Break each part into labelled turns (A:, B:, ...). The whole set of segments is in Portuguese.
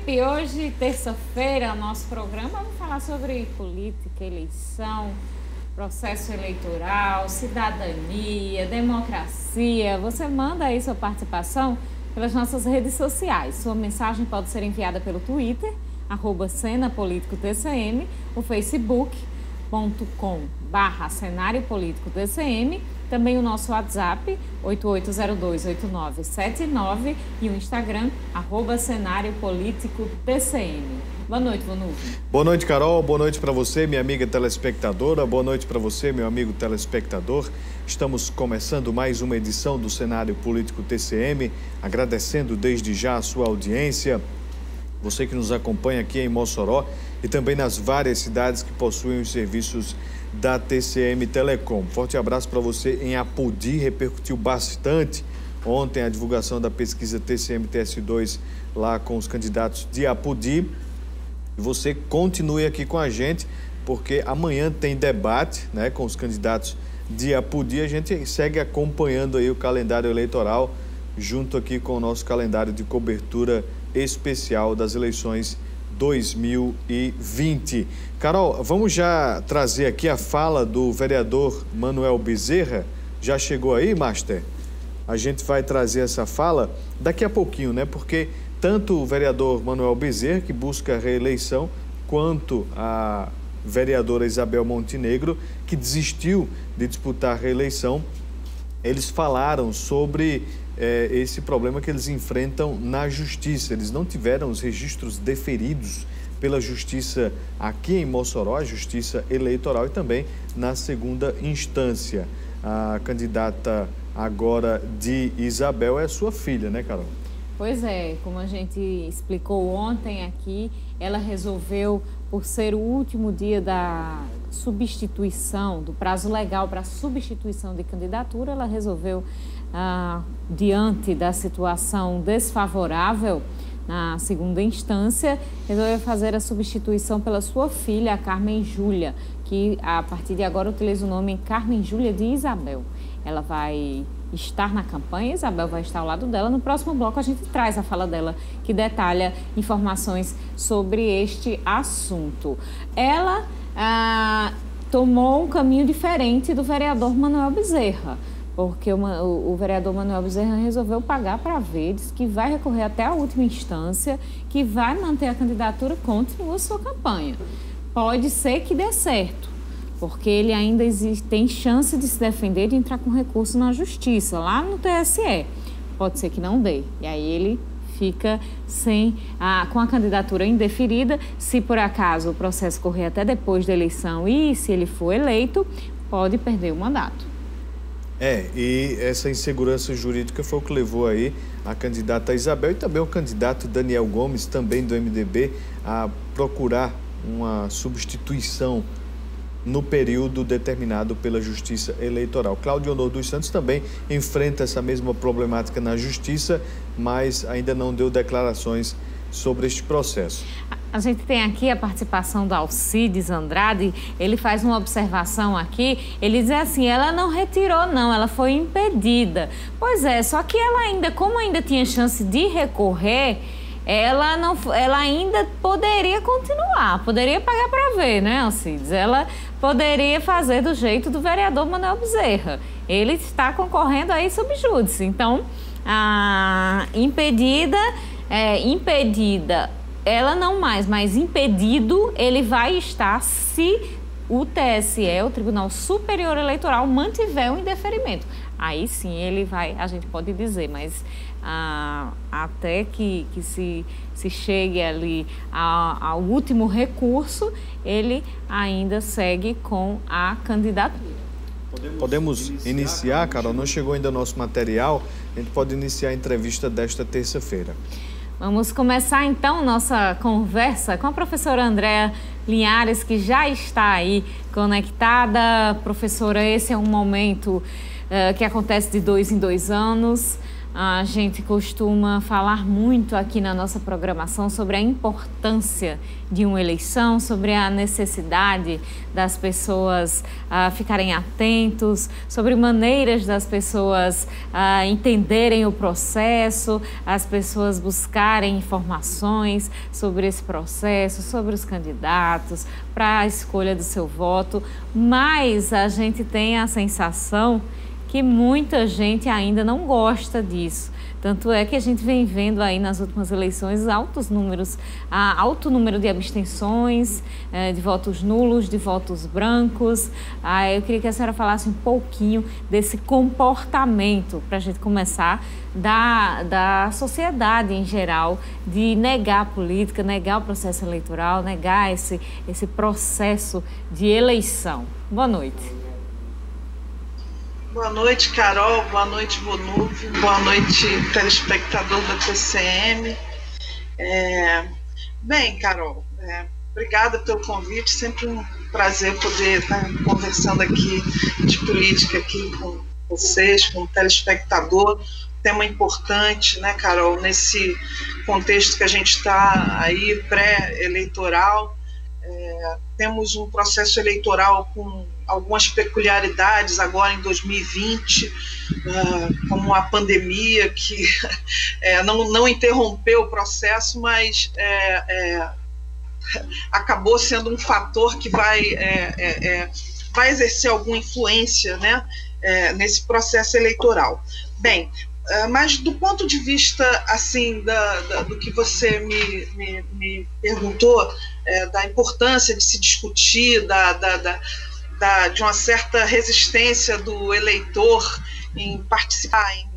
A: Felipe, hoje, terça-feira, nosso programa, vamos falar sobre política, eleição, processo eleitoral, cidadania, democracia. Você manda aí sua participação pelas nossas redes sociais. Sua mensagem pode ser enviada pelo Twitter, @cenapoliticotcm, o facebook.com/cenário político TCM, também o nosso WhatsApp 88028979 e o Instagram @cenário político TCM. Boa noite, Vanúvio.
B: Boa noite, Carol. Boa noite para você, minha amiga telespectadora. Boa noite para você, meu amigo telespectador. Estamos começando mais uma edição do Cenário Político TCM, agradecendo desde já a sua audiência, você que nos acompanha aqui em Mossoró e também nas várias cidades que possuem os serviços da TCM Telecom. Forte abraço para você em Apodi, repercutiu bastante ontem a divulgação da pesquisa TCM-TS2 lá com os candidatos de Apodi. E você continue aqui com a gente, porque amanhã tem debate, né, com os candidatos de Apodi. A gente segue acompanhando aí o calendário eleitoral, junto aqui com o nosso calendário de cobertura especial das eleições 2020. Carol, vamos já trazer aqui a fala do vereador Manuel Bezerra. Já chegou aí, Master? A gente vai trazer essa fala daqui a pouquinho, né? Porque tanto o vereador Manuel Bezerra, que busca a reeleição, quanto a vereadora Isabel Montenegro, que desistiu de disputar a reeleição, eles falaram sobre esse problema que eles enfrentam na justiça. Eles não tiveram os registros deferidos pela justiça aqui em Mossoró, a justiça eleitoral, e também na segunda instância. A candidata agora de Isabel é sua filha, né, Carol?
A: Pois é, como a gente explicou ontem aqui, ela resolveu, por ser o último dia da substituição, do prazo legal para substituição de candidatura, ela resolveu, diante da situação desfavorável na segunda instância, resolveu fazer a substituição pela sua filha, a Carmen Júlia, que a partir de agora utiliza o nome Carmen Júlia de Isabel. Ela vai estar na campanha, Isabel vai estar ao lado dela. No próximo bloco a gente traz a fala dela, que detalha informações sobre este assunto. Ela tomou um caminho diferente do vereador Manuel Bezerra, porque o vereador Manuel Bezerra resolveu pagar para ver, diz que vai recorrer até a última instância, que vai manter a candidatura, continua sua campanha. Pode ser que dê certo, porque ele ainda tem chance de se defender, de entrar com recurso na justiça, lá no TSE. Pode ser que não dê, e aí ele fica com a candidatura indeferida. Se por acaso o processo correr até depois da eleição e se ele for eleito, pode perder o mandato.
B: E essa insegurança jurídica foi o que levou aí a candidata Isabel e também o candidato Daniel Gomes, também do MDB, a procurar uma substituição no período determinado pela Justiça Eleitoral. Cláudio Honor dos Santos também enfrenta essa mesma problemática na Justiça, mas ainda não deu declarações sobre este processo.
A: A gente tem aqui a participação do Alcides Andrade. Ele faz uma observação aqui, ele diz assim: ela não retirou não, ela foi impedida. Pois é, só que ela ainda, como ainda tinha chance de recorrer, ela ainda poderia continuar, poderia pagar para ver, né, Alcides? Ela poderia fazer do jeito do vereador Manuel Bezerra. Ele está concorrendo aí sob júdice. Então, impedida, ela não mais, mas impedido ele vai estar se o TSE, o Tribunal Superior Eleitoral, mantiver o indeferimento. Aí sim a gente pode dizer, mas até que se chegue ali ao último recurso, ele ainda segue com a candidatura.
B: Podemos iniciar, Carol? Não chegou ainda o nosso material, a gente pode iniciar a entrevista desta terça-feira.
A: Vamos começar então nossa conversa com a professora Andréa Linhares, que já está aí conectada. Professora, esse é um momento que acontece de 2 em 2 anos. A gente costuma falar muito aqui na nossa programação sobre a importância de uma eleição, sobre a necessidade das pessoas ficarem atentos, sobre maneiras das pessoas entenderem o processo, as pessoas buscarem informações sobre esse processo, sobre os candidatos, para a escolha do seu voto, mas a gente tem a sensação que muita gente ainda não gosta disso. Tanto é que a gente vem vendo aí nas últimas eleições alto número de abstenções, de votos nulos, de votos brancos. Eu queria que a senhora falasse um pouquinho desse comportamento, para a gente começar, da sociedade em geral, de negar a política, negar o processo eleitoral, negar esse processo de eleição. Boa noite.
C: Boa noite, Carol. Boa noite, Vonúvio. Boa noite, telespectador da TCM. Bem, Carol, obrigada pelo convite. Sempre um prazer poder estar conversando aqui de política aqui com vocês, com o telespectador. Tema importante, né, Carol, nesse contexto que a gente está aí pré-eleitoral. Temos um processo eleitoral com algumas peculiaridades agora em 2020, como a pandemia que não interrompeu o processo, mas acabou sendo um fator que vai exercer alguma influência, né, nesse processo eleitoral. Bem, mas do ponto de vista assim do que você me perguntou, da importância de se discutir, de uma certa resistência do eleitor em participar, em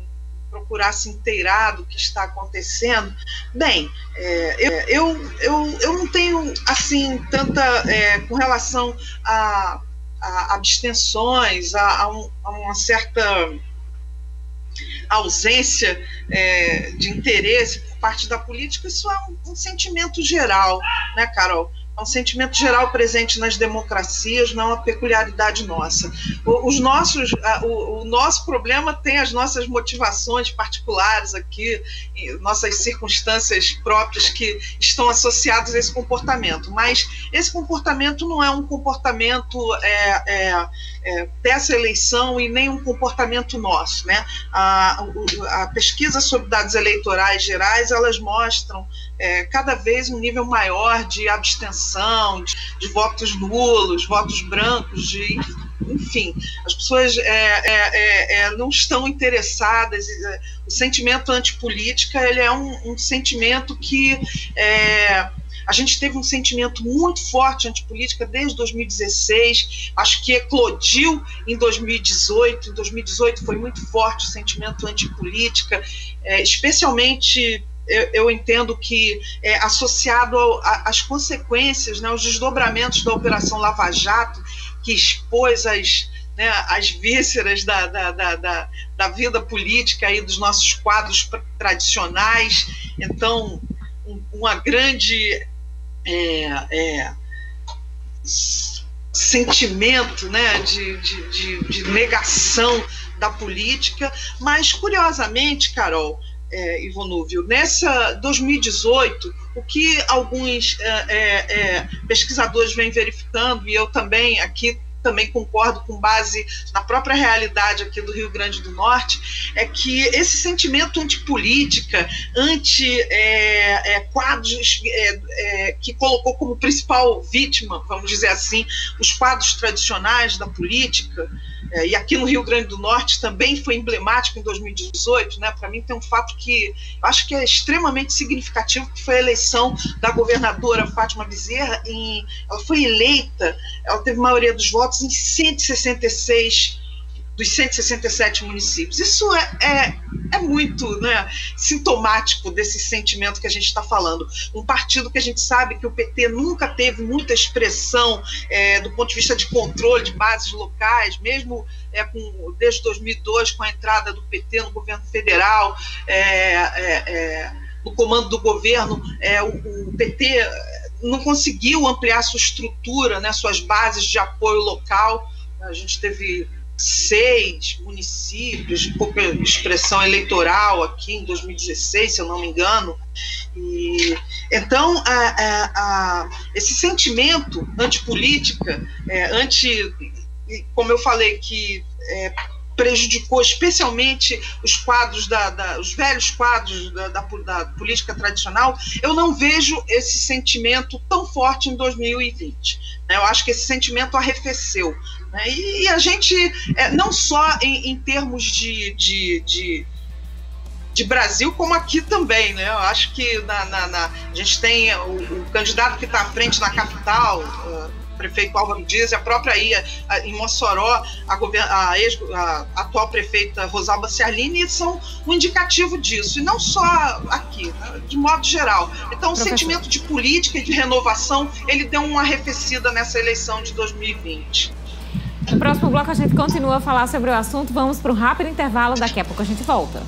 C: procurar se inteirar do que está acontecendo. Bem, eu não tenho assim tanta com relação a abstenções, a uma certa ausência de interesse por parte da política. Isso é um sentimento geral, né, Carol? É um sentimento geral presente nas democracias, não é uma peculiaridade nossa. O nosso problema tem as nossas motivações particulares aqui, nossas circunstâncias próprias que estão associadas a esse comportamento. Mas esse comportamento não é um comportamento dessa eleição e nem um comportamento nosso, né? A pesquisa sobre dados eleitorais gerais, elas mostram cada vez um nível maior de abstenção, de votos nulos, votos brancos, enfim, as pessoas não estão interessadas. O sentimento antipolítica, ele é um sentimento que a gente teve um sentimento muito forte antipolítica desde 2016, acho que eclodiu em 2018. Em 2018 foi muito forte o sentimento antipolítica, especialmente eu entendo que associado às consequências, né, os desdobramentos da Operação Lava Jato, que expôs as vísceras da vida política aí dos nossos quadros tradicionais. Então, uma grande sentimento, né, de negação da política. Mas, curiosamente, Carol e Vonúvio, nessa 2018, o que alguns pesquisadores vêm verificando, e eu também aqui concordo com base na própria realidade aqui do Rio Grande do Norte, é que esse sentimento antipolítica, quadros que colocou como principal vítima, vamos dizer assim, os quadros tradicionais da política, e aqui no Rio Grande do Norte também foi emblemático em 2018, né? Para mim tem um fato que eu acho que é extremamente significativo, que foi a eleição da governadora Fátima Bezerra. Ela foi eleita, ela teve maioria dos votos em 166 dos 167 municípios. Isso é muito, né, sintomático desse sentimento que a gente está falando. Um partido que a gente sabe que o PT nunca teve muita expressão do ponto de vista de controle de bases locais, mesmo desde 2002, com a entrada do PT no governo federal, no comando do governo, o PT não conseguiu ampliar sua estrutura, né, suas bases de apoio local. A gente teve 6 municípios de pouca expressão eleitoral aqui em 2016, se eu não me engano. E, então, esse sentimento antipolítica, como eu falei, que prejudicou especialmente os quadros os velhos quadros da política tradicional, eu não vejo esse sentimento tão forte em 2020. Né? Eu acho que esse sentimento arrefeceu. Né? E a gente, não só em termos de Brasil, como aqui também, né? Eu acho que a gente tem o candidato que está à frente na capital, o prefeito Álvaro Dias, e a própria em Mossoró, a atual prefeita Rosalba Ciarline, são um indicativo disso, e não só aqui, né? De modo geral. Então, o sentimento de política e de renovação, ele deu uma arrefecida nessa eleição de 2020.
A: No próximo bloco a gente continua a falar sobre o assunto, vamos para um rápido intervalo, daqui a pouco a gente volta.